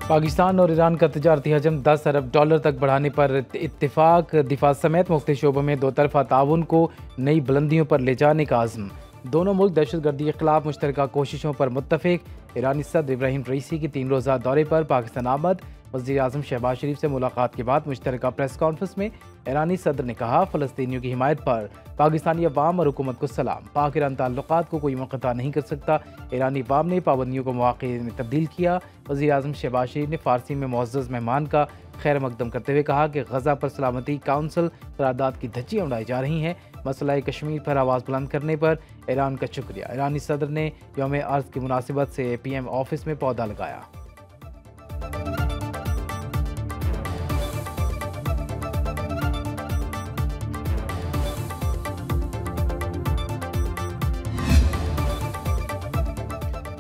पाकिस्तान और ईरान का तजारती हजम 10 अरब डॉलर तक बढ़ाने पर इत्तेफाक। दिफा समेत मुख्तलिफ शोबों में दो तरफा ताउन को नई बुलंदियों पर ले जाने का आज़म। दोनों मुल्क दहशतगर्दी के खिलाफ मुश्तरका कोशिशों पर मुत्तफिक। ईरानी सदर इब्राहिम रईसी की 3 रोज़ा दौरे पर पाकिस्तान आमद। वज़ीर आज़म शहबाज शरीफ से मुलाकात के बाद मुश्तरका प्रेस कॉन्फ्रेंस में ईरानी सदर ने कहा, फ़लस्तीनियों की हिमायत पर पाकिस्तानी अवाम और हुकूमत को सलाम। पाक ईरान ताल्लुकात को कोई मुक़त्ता नहीं कर सकता। ईरानी अवाम ने पाबंदियों को मौक़े में तब्दील किया। वज़ीर आज़म शहबाज शरीफ ने फ़ारसी में मुअज़्ज़ज़ मेहमान का खैर मकदम करते हुए कहा कि गज़ा पर सलामती काउंसिल करारदाद की धज्जियाँ उड़ाई जा रही हैं। मसला कश्मीर पर आवाज़ बुलंद करने पर ईरान का शुक्रिया। ईरानी सदर ने यौम अर्ज़ की मुनासिबत से PM ऑफिस में पौधा लगाया।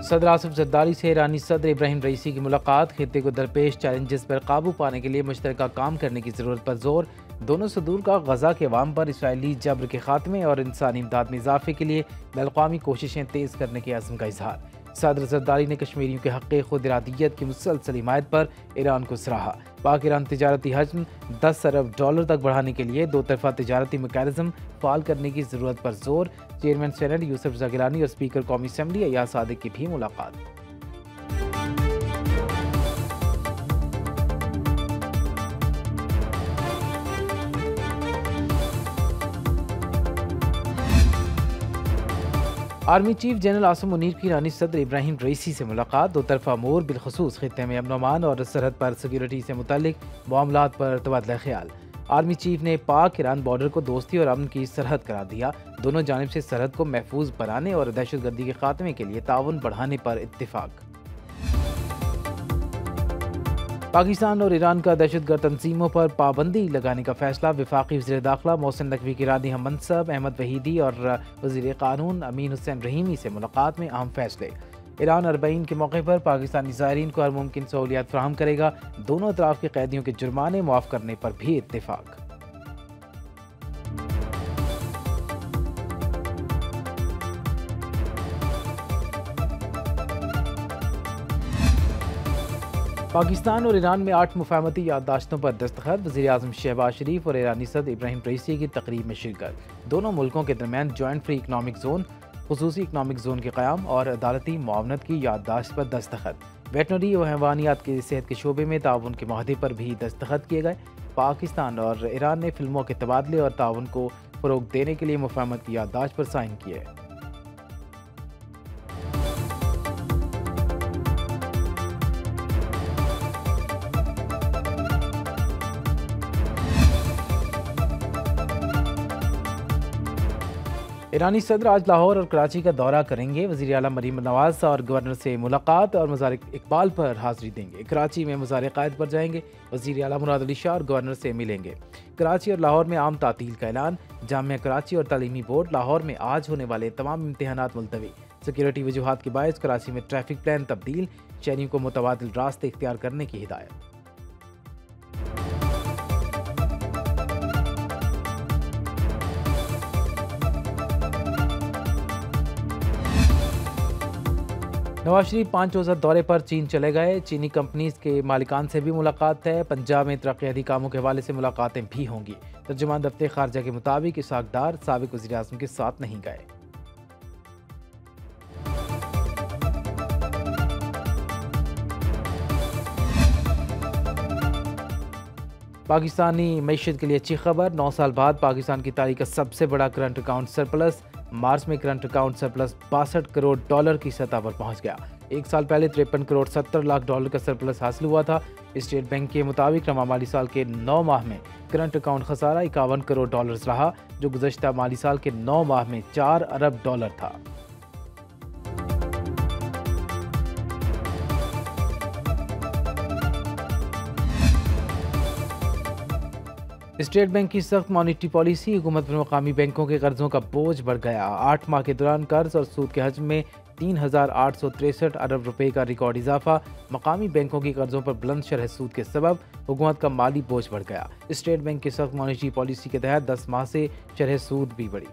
सदर आसिफ जरदारी से ईरानी सदर इब्राहिम रईसी की मुलाकात। खित्ते को दरपेश चैलेंजेस पर काबू पाने के लिए मुश्तरका काम करने की ज़रूरत पर जोर। दोनों सदूर का गज़ा के अवाम पर इसराइली जबर के खात्मे और इंसानी इमदाद में इजाफे के लिए बैनुल-अक़वामी कोशिशें तेज़ करने के अज़्म का इजहार। सदर जरदारी ने कश्मीरियों के हक़ खुद इरादियत की मुसलसल हिमायत पर ईरान को सराहा। पाक ईरान तजारती हजम 10 अरब डॉलर तक बढ़ाने के लिए दो तरफा तजारती मैकेनिज़्म फ़ाल करने की ज़रूरत पर जोर। चेयरमैन सेनेट यूसुफ रज़ा गिलानी और स्पीकर कौमी असम्बली अय्याज सादिक की भी मुलाकात। Army chief general Asim Munir की ईरानी सदर इब्राहिम रईसी से मुलाकात। दो तरफा अमूर बिलखसूस खित्ते में अमन-ओ-अमान और सरहद पर सिक्योरिटी से मुतल्लिक मामलात पर तबादला ख्याल। आर्मी चीफ ने पाक ईरान बॉर्डर को दोस्ती और अमन की सरहद करार दिया। दोनों जानिब से सरहद को महफूज बनाने और दहशतगर्दी के खात्मे के लिए ताउन बढ़ाने पर इत्तिफाक। पाकिस्तान और ईरान का दहशतगर्द तंजीमों पर पाबंदी लगाने का फैसला। वफाकी वज़ीर दाखिला मोहसिन नकवी की रानी हम मनसब अहमद वहीदी और वज़ीर कानून अमीन हुसैन रहीमी से मुलाकात में अहम फैसले। ईरान अरबईन के मौके पर पाकिस्तानी ज़ायरीन को हर मुमकिन सहूलियात फराहम करेगा। दोनों अतराफ के कैदियों के जुर्माने मुआफ़ करने पर भी इत्तेफाक। पाकिस्तान और ईरान में 8 मुफाहमती याददाश्तों पर दस्तखत। वज़ीर आज़म शहबाज शरीफ और ईरानी सदर इब्राहिम रईसी की तकरीब में शिरकत। दोनों मुल्कों के दरमियान जॉइंट फ्री इकनॉमिक जोन, खुसूसी इकनॉमिक जोन के क़याम और अदालती मुआवनत की याददाश्त पर दस्तखत। वेटनरी और हैवानियात की सेहत के शोबे में ताउन के माहदे पर भी दस्तखत किए गए। पाकिस्तान और ईरान ने फिल्मों के तबादले और ताउन को फ़रोग़ देने के लिए मुफाहमत की याददाश्त पर साइन किए। ईरानी सदर आज लाहौर और कराची का दौरा करेंगे। वज़ीर आला मरीम नवाज़ और गवर्नर से मुलाकात और मज़ार इकबाल पर हाज़िरी देंगे। कराची में मज़ार क़ायद पर जाएंगे। वज़ीर आला मुराद अली शाह और गवर्नर से मिलेंगे। कराची और लाहौर में आम तातील का ऐलान। जामिया कराची और तालीमी बोर्ड लाहौर में आज होने वाले तमाम इम्तिहानात मुलतवी। सिक्योरिटी वजूहात के बायस कराची में ट्रैफिक प्लान तब्दील। शहरियों को मुतबादिल रास्ते इख्तियार करने की हिदायत। नवाज शरीफ 5 रोज़ा दौरे पर चीन चले गए। चीनी कंपनीज के मालिकान से भी मुलाकात है। पंजाब में तरक्याती कामों के हवाले से मुलाकातें भी होंगी। तर्जुमान दफ्तर खारजा के मुताबिक इसहाक डार साबिक वज़ीर आज़म के साथ नहीं गए। पाकिस्तानी मईशत के लिए अच्छी खबर। 9 साल बाद पाकिस्तान की तारीख का सबसे बड़ा करंट अकाउंट सरप्लस। मार्च में current account surplus 62 crore dollar की सतह पर पहुंच गया। एक साल पहले 53 करोड़ 70 लाख डॉलर का सरप्लस हासिल हुआ था। स्टेट बैंक के मुताबिक रवा माली साल के 9 माह में करंट अकाउंट खसारा 51 करोड़ डॉलर रहा, जो गुज़श्ता माली साल के 9 माह में 4 अरब डॉलर था। स्टेट बैंक की सख्त मॉनिटरी पॉलिसी। हुकूमत पर मकामी बैंकों के कर्जों का बोझ बढ़ गया। 8 माह के दौरान कर्ज और सूद के हजम में 3,863 अरब रुपए का रिकॉर्ड इजाफा। मकामी बैंकों के कर्जों पर बुलंद शरह सूद के सबब हुकूमत का माली बोझ बढ़ गया। स्टेट बैंक की सख्त मॉनिटरी पॉलिसी के तहत 10 माह से शरह सूद भी बढ़ी।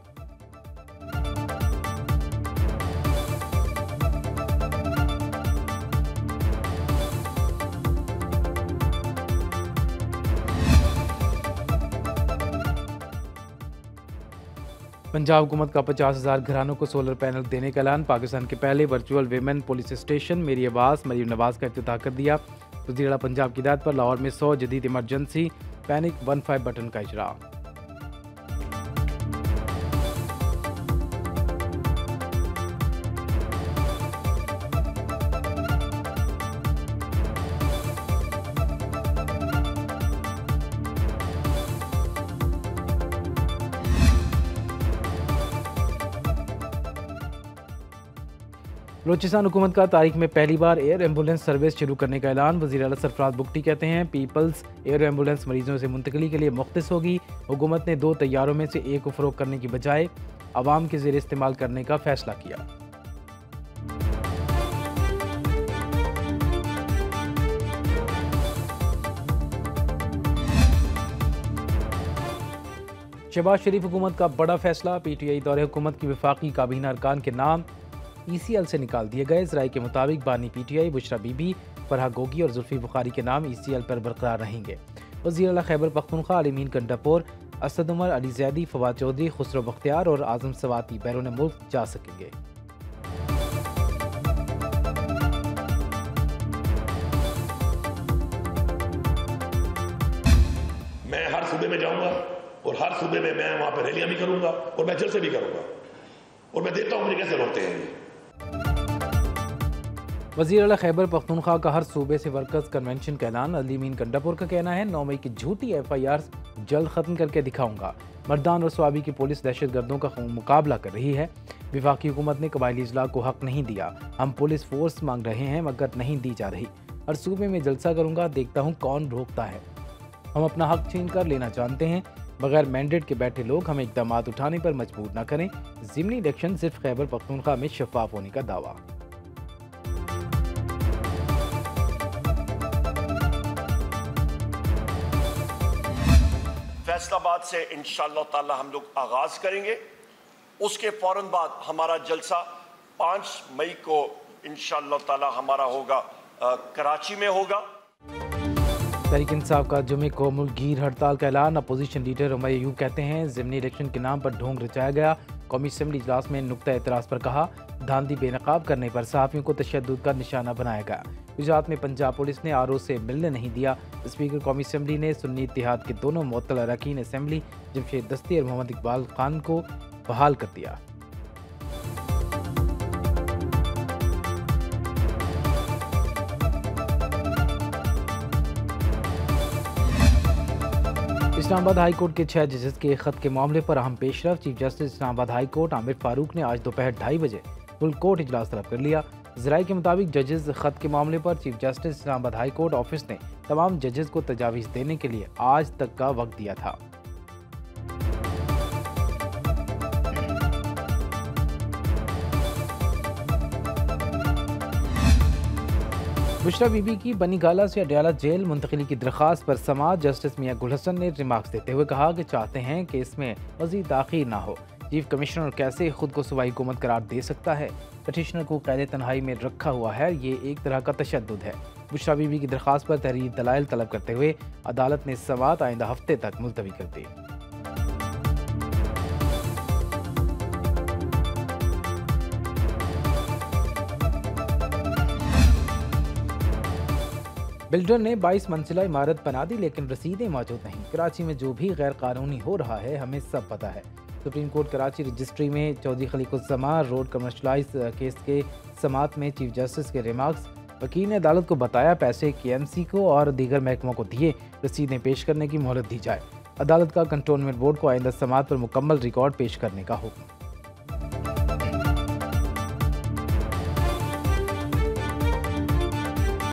पंजाब हुकूमत का 50,000 घरानों को सोलर पैनल देने का ऐलान। पाकिस्तान के पहले वर्चुअल वीमेन पुलिस स्टेशन मेरी आवाज़ मरीम नवाज का इफ्तिताह कर दिया। वज़ीर आला पंजाब की हिदायत पर लाहौर में 100 जदीद इमरजेंसी पैनिक 15 बटन का इजरा। बलूचिस्तान हुकूमत का तारीख में पहली बार एयर एम्बुलेंस सर्विस शुरू करने का ऐलान। वज़ीर आला सरफराज बुगटी कहते हैं पीपल्स एयर एम्बुलेंस मरीजों से मुंतकली के लिए मुख्तस होगी। हुकूमत ने 2 तैयारों में से एक को फ़रोग करने की बजाय आवाम के ज़ेर इस्तेमाल करने का फैसला किया। शहबाज शरीफ हुकूमत का बड़ा फैसला। PTI दौरे हुकूमत की वफाकी काबीना अरकान के नाम ECL से निकाल दिए गए। इस राय के मुताबिक बानी PTI बुशरा बीबी, फरहा गोगी और जुल्फी बुखारी के नाम ECL पर बरकरार रहेंगे। वज़ीर आला खैबर पख्तूनख्वा अलीमीन कंडापोर, असद उमर, अली जैदी, फवाद चौधरी, खुसरो बख्तियार और आजम सवाती बैरून मुल्क जा सकेंगे। मैं हर सूबे में जाऊंगा और हर सूबे में मैं वहां पर रैलियां भी करूंगा और मैं जलसे भी करूंगा और मैं देखता हूं मुझे कैसे लौटते हैं ये। वज़ीर आला खैबर पख्तूनख्वा का हर सूबे से वर्कर्स कन्वेंशन का ऐलान। अलीमीन कंडापुर का कहना है 9 मई की झूठी FIRs जल्द ख़त्म करके दिखाऊंगा। मर्दान और स्वाबी की पुलिस दहशत गर्दों का मुकाबला कर रही है। वफाकी हुकूमत ने कबायली इजलाह को हक नहीं दिया। हम पुलिस फोर्स मांग रहे हैं मगर नहीं दी जा रही। हर सूबे में जलसा करूंगा, देखता हूँ कौन रोकता है। हम अपना हक छीन कर लेना जानते हैं। बगैर मैंडेट के बैठे लोग हमें इकदाम उठाने पर मजबूर न करें। ज़िमनी इलेक्शन सिर्फ खैबर पख्तूनख्वा में शफाफ होने का दावा। फैसलाबाद से इंशाअल्लाह ताला हम लोग आगाज करेंगे। उसके फौरन बाद हमारा जलसा 5 मई को इंशाअल्लाह ताला हमारा होगा कराची में होगा। तहरीक इंसाफ का जुमे को मुल्कगीर हड़ताल का ऐलान। अपोजिशन लीडर उमर अयूब कहते हैं ज़िमनी इलेक्शन के नाम पर ढोंग रचाया गया। कौमी असम्बली इजलास में नुक्ता एतराज़ पर कहा धांधली बेनकाब करने पर सहाफ़ियों को तशद्दुद का निशाना बनाया गया। गुजरात में पंजाब पुलिस ने RO से मिलने नहीं दिया। स्पीकर कौमी असम्बली ने सुन्नी इत्तेहाद के दोनों मुअत्तल अरकान असम्बली जमशेद दस्ती और मोहम्मद इकबाल खान को बहाल कर दिया। इस्लामाबाद हाई कोर्ट के 6 जजेस के खत के मामले पर अहम पेशरफ। Chief justice Islamabad high court Aamir Farooq ने आज दोपहर 2:30 बजे फुल कोर्ट इजलास तलब कर लिया। ज़राए के मुताबिक जजेस खत के मामले पर chief justice Islamabad high court office ने तमाम जजेस को तजावीज़ देने के लिए आज तक का वक्त दिया था। बुशरा बीबी की बनी गाला से अडयाला जेल मुंतकिली की दरख्वास्त पर समाअत जस्टिस मियां गुल हसन ने रिमार्क्स देते हुए कहा कि चाहते हैं कि इसमें मज़ीद ताख़ीर ना हो। चीफ कमिश्नर कैसे खुद को सूबाई हुकूमत करार दे सकता है? पटिशनर को कैद तन्हाई में रखा हुआ है, ये एक तरह का तशद्दुद है। बुशरा बीबी की दरख्वास्त पर तहरीर दलाइल तलब करते हुए अदालत ने समाअत आइंदा हफ्ते तक मुलतवी कर दी। बिल्डर ने 22 मंजिला इमारत बना दी लेकिन रसीदें मौजूद नहीं। कराची में जो भी गैर कानूनी हो रहा है हमें सब पता है। सुप्रीम कोर्ट कराची रजिस्ट्री में चौधरी खलीकुज़्ज़मान रोड कमर्शलाइज केस के समाअत में चीफ जस्टिस के रिमार्क्स। वकील ने अदालत को बताया पैसे KMC को और दीगर महकमों को दिए, रसीदें पेश करने की मोहलत दी जाए। अदालत का कंटोनमेंट बोर्ड को आइंदा समाअत पर मुकम्मल रिकॉर्ड पेश करने का हुक्म।